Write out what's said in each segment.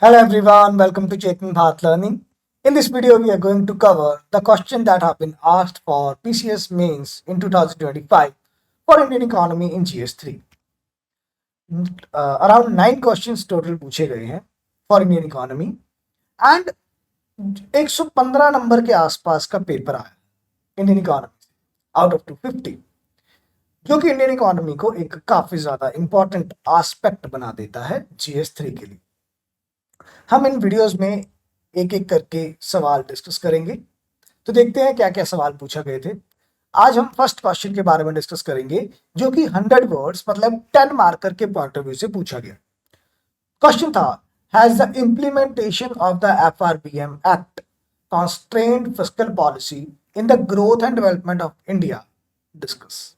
Hello everyone, welcome to Chetan Bharat Learning. In this video, we are going to cover the question that have been asked for PCS mains in 2025 for Indian economy in GS3. Around 9 questions total पूछे गए हैं for Indian economy and 115 number के आसपास का paper आया Indian economy out of 250, जो कि Indian economy को एक काफी ज्यादा इंपॉर्टेंट एस्पेक्ट बना देता है GS3 के लिए। हम इन वीडियोस में एक एक करके सवाल डिस्कस करेंगे। तो देखते हैं क्या क्या सवाल पूछा गए थे। आज हम फर्स्ट क्वेश्चन के बारे में डिस्कस करेंगे, जो कि 100 वर्ड्स मतलब 10 मार्कर के पॉइंट ऑफ व्यू से पूछा गया। क्वेश्चन था, has the implementation of the FRBM act constrained fiscal policy in the growth and development of India? Discuss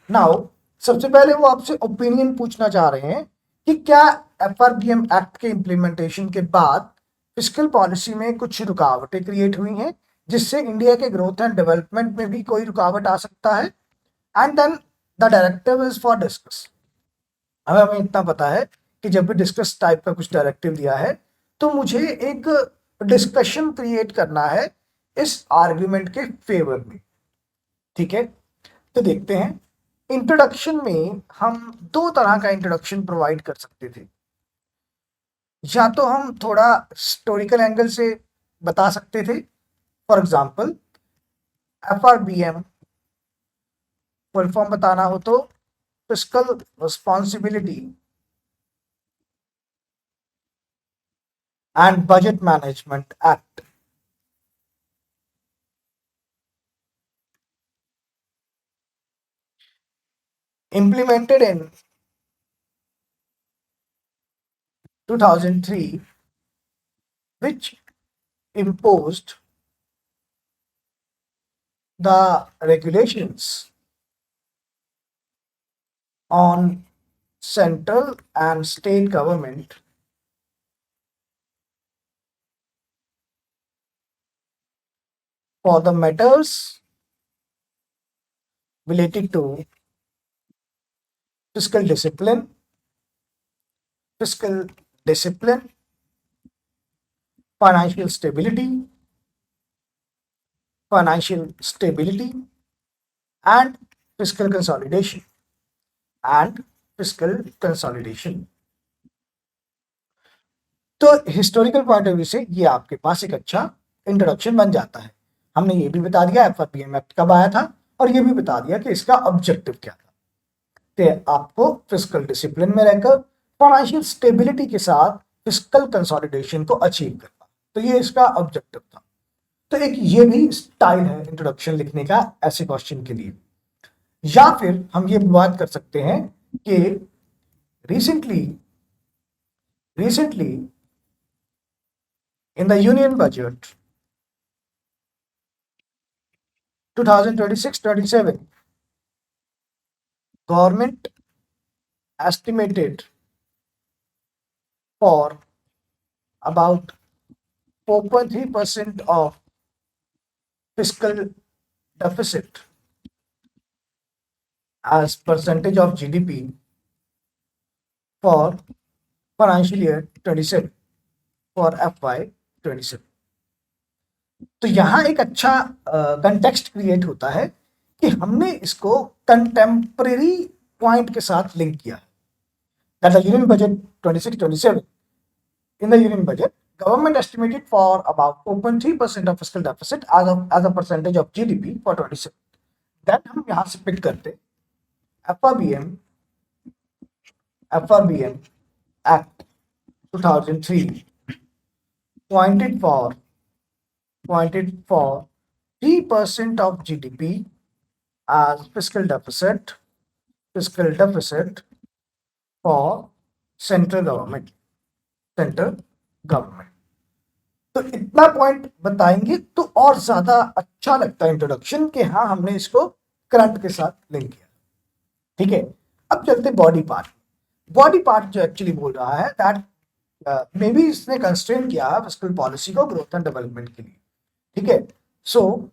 now. सबसे पहले वो आपसे ओपिनियन पूछना चाह रहे हैं कि क्या FRBM एक्ट के इम्प्लीमेंटेशन के बाद फिस्कल पॉलिसी में कुछ रुकावटें क्रिएट हुई हैं जिससे इंडिया के ग्रोथ एंड डेवलपमेंट में भी कोई रुकावट आ सकता है। And then the directive is for discuss. अब हमें इतना पता है कि जब भी डिस्कस टाइप का कुछ डायरेक्टिव दिया है तो मुझे एक डिस्कशन क्रिएट करना है इस आर्ग्यूमेंट के फेवर में। ठीक है, तो देखते हैं। इंट्रोडक्शन में हम दो तरह का इंट्रोडक्शन प्रोवाइड कर सकते थे। या तो हम थोड़ा हिस्टोरिकल एंगल से बता सकते थे, for example FRBM full form बताना हो तो fiscal responsibility and budget management act. implemented in 2003, which imposed the regulations on central and state government for the matters related to fiscal discipline, fiscal discipline, financial stability, financial stability, and fiscal consolidation, and fiscal consolidation। तो historical point of view से ये आपके पास एक अच्छा introduction बन जाता है। हमने ये भी बता दिया FRBM एक्ट कब आया था और ये भी बता दिया कि इसका ऑब्जेक्टिव क्या था। तो आपको फिस्कल डिसिप्लिन में रहकर फाइनेंशियल स्टेबिलिटी के साथ फिस्कल कंसोलिडेशन को अचीव करना, तो ये इसका ऑब्जेक्टिव था। तो एक ये भी स्टाइल है इंट्रोडक्शन लिखने का ऐसे क्वेश्चन के लिए। या फिर हम ये बात कर सकते हैं कि recently in the union budget 2026-27, government estimated for about 4.3% of fiscal deficit as percentage of GDP for financial year 27 for FY27। तो यहाँ एक अच्छा कंटेक्स्ट क्रिएट होता है कि हमने इसको कंटेम्परेरी पॉइंट के साथ लिंक किया है। That the union budget 26-27, in the union budget, government estimated for about 4.3% of fiscal deficit as a percentage of GDP for 27। Then हम यहाँ से पिक करते FRBM Act 2003 pointed for 3% of GDP as fiscal deficit for central government। तो इतना point बताएंगे तो और ज्यादा अच्छा लगता है इंट्रोडक्शन कि हाँ हमने इसको करंट के साथ लिंक किया। ठीक है, अब चलते बॉडी पार्ट जो एक्चुअली बोल रहा है दैट मे बी इसने कंस्ट्रेन किया है फिस्कल पॉलिसी को ग्रोथ एंड डेवलपमेंट के लिए। ठीक है, सो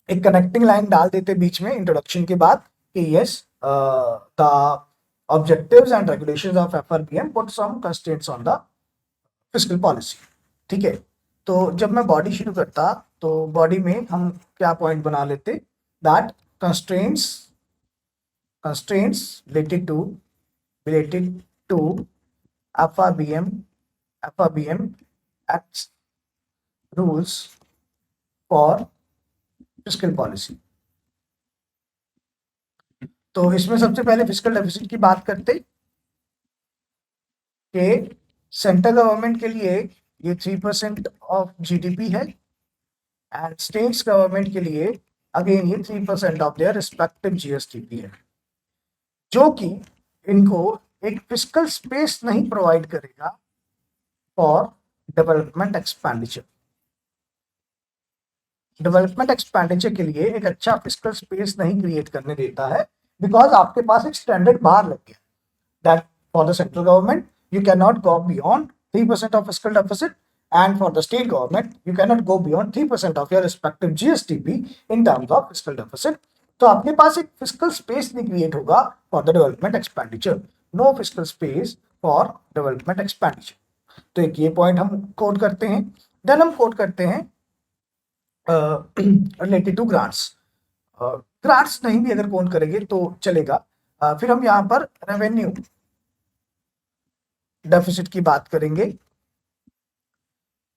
एक कनेक्टिंग लाइन डाल देते बीच में इंट्रोडक्शन के बाद कि yes the objectives and regulations of FRBM put some constraints on the fiscal policy. ठीक है, तो जब मैं बॉडी शुरू करता तो बॉडी में हम क्या पॉइंट बना लेते, that constraints related to FRBM acts rules for fiscal policy. तो इसमें सबसे पहले फिस्कल डेफिसिट की बात करते कि सेंट्रल गवर्नमेंट के लिए ये 3% ऑफ जीडीपी है एंड स्टेट्स गवर्नमेंट के लिए अगेन ये 3% ऑफ देयर रिस्पेक्टिव जीएसडीपी है, जो कि इनको एक फिस्कल स्पेस नहीं प्रोवाइड करेगा for development expenditure. Development expenditure के लिए एक अच्छा फिस्कल स्पेस नहीं क्रिएट करने देता है, बिकॉज आपके पास एक स्टैंडर्ड बाहर लग गया that for the central government you cannot go beyond 3% of fiscal deficit, and for the state government you cannot go beyond 3% of your respective GSDP in terms of fiscal deficit। तो आपके पास एक fiscal space नहीं create होगा for the development expenditure, no fiscal space for development expenditure. तो एक ये point हम कोट करते हैं। देन हम कोट करते हैं रिलेटेड टू ग्रांट्स। ग्रांट्स नहीं भी अगर कोट करेंगे तो चलेगा। फिर हम यहाँ पर रेवेन्यू डेफिसिट की बात करेंगे,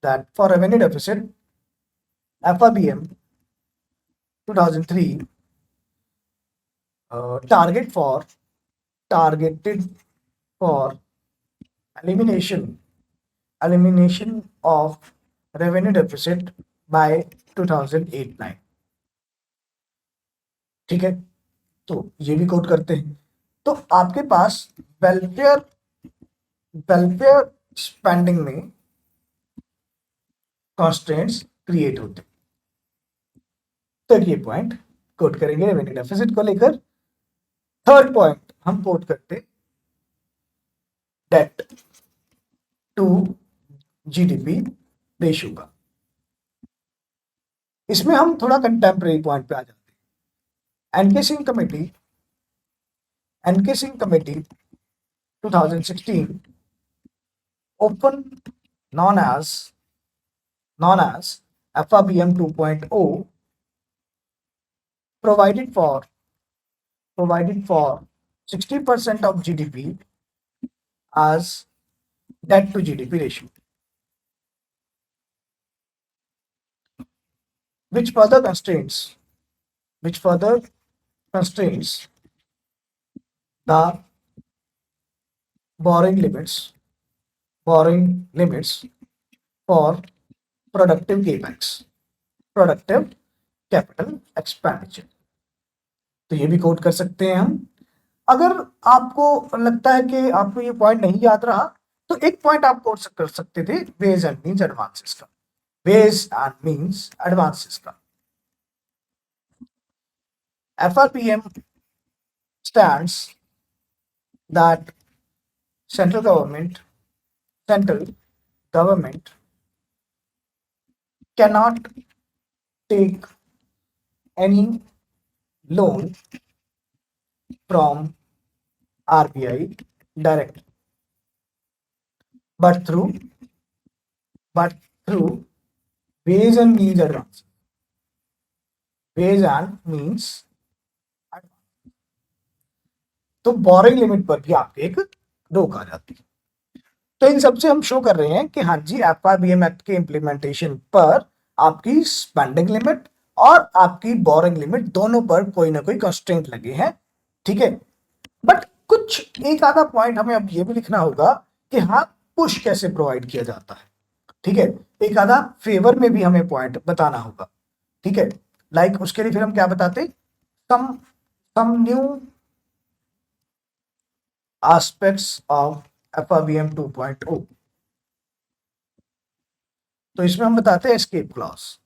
that for revenue deficit FRBM 2003 targeted for elimination of revenue deficit by 2008-9। ठीक है, तो ये भी कोट करते हैं। तो आपके पास वेलफेयर स्पेंडिंग में कॉन्स्ट्रेंट्स क्रिएट होते। तो ये पॉइंट कोट करेंगे रेवेन्यू डेफिसिट को लेकर। थर्ड पॉइंट हम कोट करते डेट टू जीडीपी रेशियो का। इसमें हम थोड़ा कंटेम्परेरी पॉइंट पे आ जाते हैं। NK Singh committee 2016 open known as FRBM 2.0 provided for 60% of GDP as debt to GDP ratio, which further constrains the borrowing limits for productive capital expenditure। तो ये भी कोट कर सकते हैं हम। अगर आपको लगता है कि आपको ये पॉइंट नहीं याद रहा तो एक पॉइंट आप कोट कर सकते थे वेज एंड मींस एडवांसेस का। FRBM stands that central government cannot take any loan from RBI directly, but through ways and means advance। तो बोरिंग लिमिट पर भी आपके एक रोक आ जाती है। तो इन सबसे हम शो कर रहे हैं कि हाँ जी FRBM एक्ट के इम्प्लीमेंटेशन पर आपकी स्पेंडिंग लिमिट और आपकी बोरिंग लिमिट दोनों पर कोई ना कोई कंस्ट्रेंट लगे हैं। ठीक है, बट कुछ एक आधा पॉइंट हमें अब ये भी लिखना होगा कि हाँ पुश कैसे प्रोवाइड किया जाता है। ठीक है, एक आधा फेवर में भी हमें पॉइंट बताना होगा। ठीक है, लाइक उसके लिए फिर हम क्या बताते, some new aspects of FRBM 2.0। तो इसमें हम बताते हैं एस्केप क्लॉज।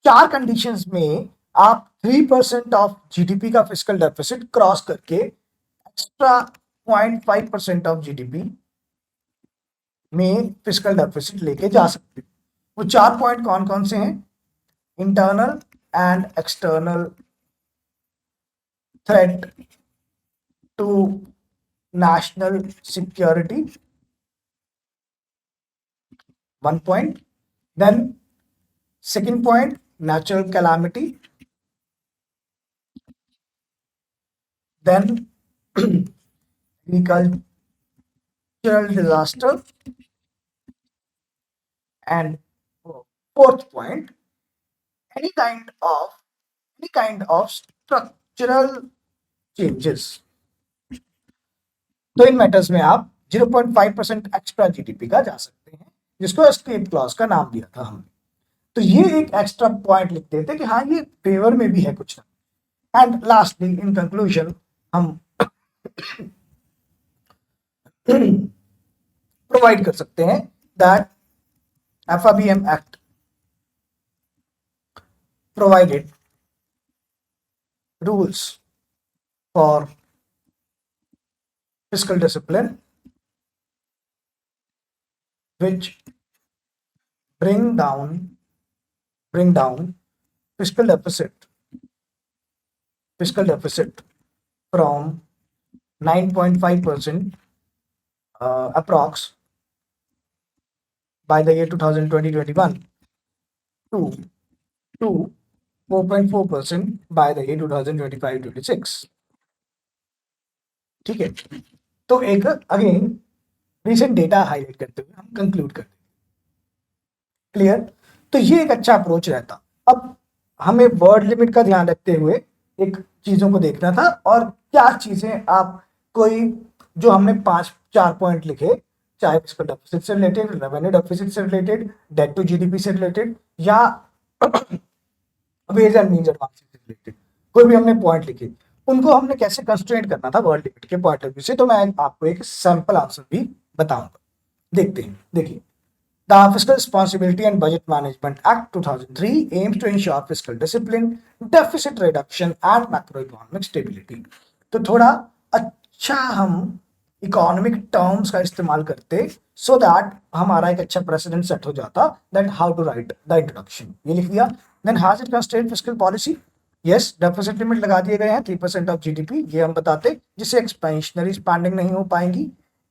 4 कंडीशंस में आप 3% ऑफ जीडीपी का फिस्कल डेफिसिट क्रॉस करके एक्स्ट्रा 0.5% ऑफ जीडीपी में फिस्कल डेफिसिट लेके जा सकते हैं। वो 4 पॉइंट कौन कौन से हैं? Internal and external threat to national security, 1 point. Then second point, natural calamity. Then agricultural disaster. And fourth point, any kind of structural changes. तो इन मैटर्स में आप 0.5% एक्स्ट्रा जीडीपी का जा सकते हैं, जिसको एस्केप क्लॉज का नाम दिया था हमने। तो ये एक एक्स्ट्रा पॉइंट लिख देते कि हाँ ये फेवर में भी है कुछ ना। एंड लास्टली इन कंक्लूजन हम प्रोवाइड कर सकते हैं that FRBM Act provided rules for fiscal discipline which bring down fiscal deficit from 9.5% approx by the year 2020-21 to 4.4% by the year 2025-26. ठीक है, तो एक अगेन रिसेंट डेटा हाईलाइट करते हुए हम कंक्लूड करते हैं। क्लियर? तो ये एक अच्छा अप्रोच रहता। अब हमें वर्ड लिमिट का ध्यान रखते हुए एक चीजों को देखना था, और क्या चीजें आप कोई जो हमने 5-4 पॉइंट लिखे, चाहे फिस्कल डेफिसिट से रिलेटेड, रेवेन्यू डेफिसिट से रिलेटेड, डेट टू जीडीपी से रिलेटेड, या वेज एंड मींस एडवांसेस से रिलेटेड, कोई भी हमने पॉइंट लिखे, उनको हमने कैसे कंस्ट्रेंट करना था वर्ड लिमिट के पॉइंट ऑफ व्यू से। तो मैं आपको एक सैंपल आंसर भी बताऊंगा। देखते हैं। देखिए, The Fiscal Responsibility and Budget Management Act 2003 aims to ensure fiscal discipline, deficit reduction and macroeconomic stability. तो थोड़ा अच्छा हम इकोनॉमिक टर्म्स का इस्तेमाल करते सो दैट हमारा एक अच्छा प्रेसिडेंट सेट हो जाता that how to write the introduction. ये लिख दिया। Then has it constraint fiscal policy? Yes, deficit limit लगा दिए गए हैं 3% ऑफ जीडीपी, ये हम बताते, जिससे एक्सपेंशनरी स्पेंडिंग नहीं हो पाएंगी।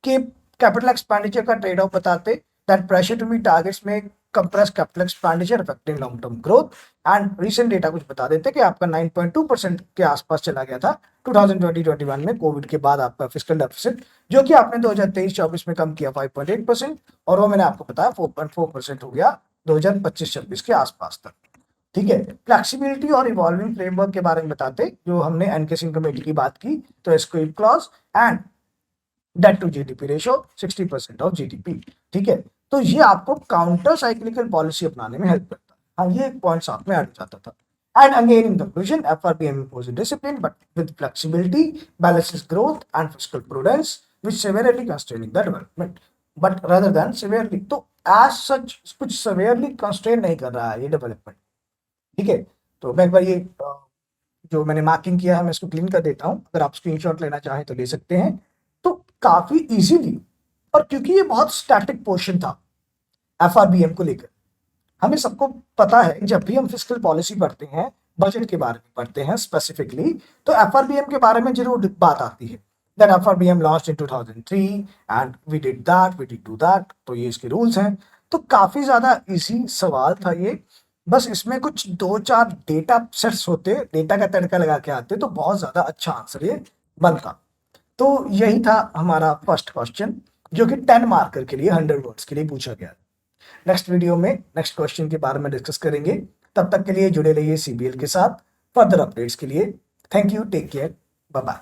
कि कैपिटल एक्सपेंडिचर का ट्रेड ऑफ बताते, that pressure to meet targets may compress capital expenditure affecting long term growth। and recent data कुछ बता देते कि आपका 9.2% के आसपास चला गया था 2020-21 में, कोविड के बाद आपका फिस्कल डेफिसिट, जो कि आपने 2023-24 में कम किया 5.8%, और वो मैंने आपको बताया 4.4% हो गया 2025-26 के आसपास तक। ठीक है, फ्लेक्सिबिलिटी और इवॉल्विंग फ्रेमवर्क के बारे में बताते, जो हमने एनके सिंह कमेटी की बात की, तो escape clause and debt to GDP ratio 60% of GDP. ठीक है, तो ये आपको काउंटर साइक्लिकल पॉलिसी अपनाने में हेल्प करता है। हाँ, ये एक पॉइंट साथ में ऐड हो जाता था। And again in conclusion, FRBM imposes discipline but with flexibility, balances growth and fiscal prudence which severely constraining the development, but rather than severely, तो as such कुछ severely constrain नहीं कर रहा है ये डेवलपमेंट। ठीक है, तो मैं एक बार ये जो मैंने मार्किंग किया है मैं इसको क्लीन कर देता हूँ, अगर आप स्क्रीनशॉट लेना चाहें तो ले सकते हैं। तो काफी इजीली, और क्योंकि ये बहुत स्टैटिक पोर्शन था FRBM को लेकर, हमें सबको पता है जब भी हम फिस्कल पॉलिसी पढ़ते हैं, बजट के बारे में पढ़ते हैं स्पेसिफिकली, तो FRBM के बारे में जरूर बात आती है। That FRBM launched in 2003 and we did that, we did do that, तो ये इसके रूल्स हैं। तो काफी ज्यादा इजी सवाल था ये, बस इसमें कुछ 2-4 डेटा सेट्स होते, डेटा का तड़का लगा के आते, तो बहुत ज्यादा अच्छा आंसर ये बनता। तो यही था हमारा फर्स्ट क्वेश्चन, जो कि 10 मार्कर के लिए 100 वर्ड्स के लिए पूछा गया। नेक्स्ट वीडियो में नेक्स्ट क्वेश्चन के बारे में डिस्कस करेंगे। तब तक के लिए जुड़े रहिए CBL के साथ फर्दर अपडेट्स के लिए। Thank you, take care, bye bye.